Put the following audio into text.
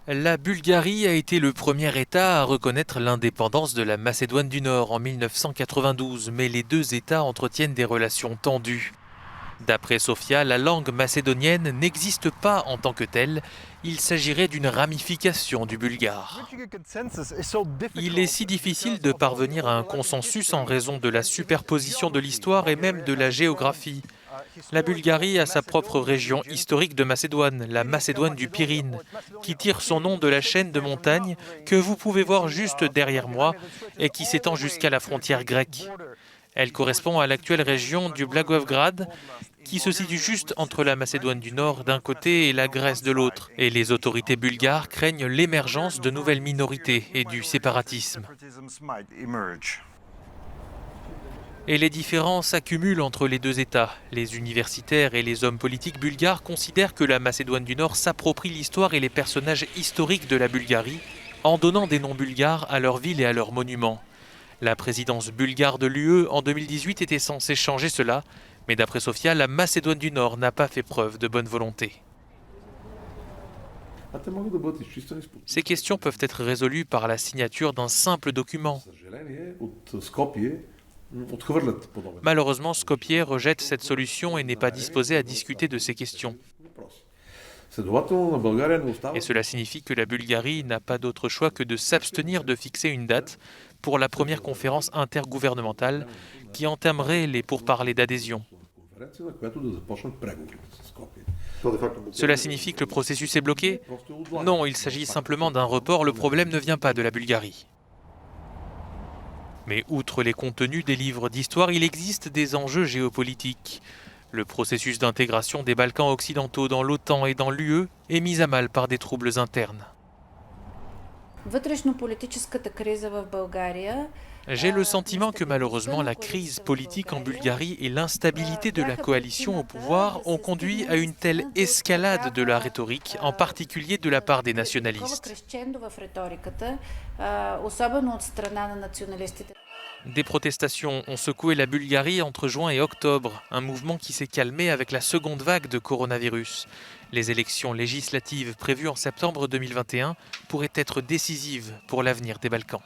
La Bulgarie a été le premier État à reconnaître l'indépendance de la Macédoine du Nord en 1992, mais les deux États entretiennent des relations tendues. D'après Sofia, la langue macédonienne n'existe pas en tant que telle, il s'agirait d'une ramification du bulgare. Il est si difficile de parvenir à un consensus en raison de la superposition de l'histoire et même de la géographie. La Bulgarie a sa propre région historique de Macédoine, la Macédoine du Pirine, qui tire son nom de la chaîne de montagnes que vous pouvez voir juste derrière moi et qui s'étend jusqu'à la frontière grecque. Elle correspond à l'actuelle région du Blagoevgrad, qui se situe juste entre la Macédoine du Nord d'un côté et la Grèce de l'autre. Et les autorités bulgares craignent l'émergence de nouvelles minorités et du séparatisme. Et les différends s'accumulent entre les deux États. Les universitaires et les hommes politiques bulgares considèrent que la Macédoine du Nord s'approprie l'histoire et les personnages historiques de la Bulgarie en donnant des noms bulgares à leurs villes et à leurs monuments. La présidence bulgare de l'UE en 2018 était censée changer cela, mais d'après Sofia, la Macédoine du Nord n'a pas fait preuve de bonne volonté. Ces questions peuvent être résolues par la signature d'un simple document. Malheureusement, Skopje rejette cette solution et n'est pas disposé à discuter de ces questions. Et cela signifie que la Bulgarie n'a pas d'autre choix que de s'abstenir de fixer une date pour la première conférence intergouvernementale qui entamerait les pourparlers d'adhésion. Cela signifie que le processus est bloqué? Non, il s'agit simplement d'un report, le problème ne vient pas de la Bulgarie. Mais outre les contenus des livres d'histoire, il existe des enjeux géopolitiques. Le processus d'intégration des Balkans occidentaux dans l'OTAN et dans l'UE est mis à mal par des troubles internes. J'ai le sentiment que malheureusement la crise politique en Bulgarie et l'instabilité de la coalition au pouvoir ont conduit à une telle escalade de la rhétorique, en particulier de la part des nationalistes. Des protestations ont secoué la Bulgarie entre juin et octobre, un mouvement qui s'est calmé avec la seconde vague de coronavirus. Les élections législatives prévues en septembre 2021 pourraient être décisives pour l'avenir des Balkans.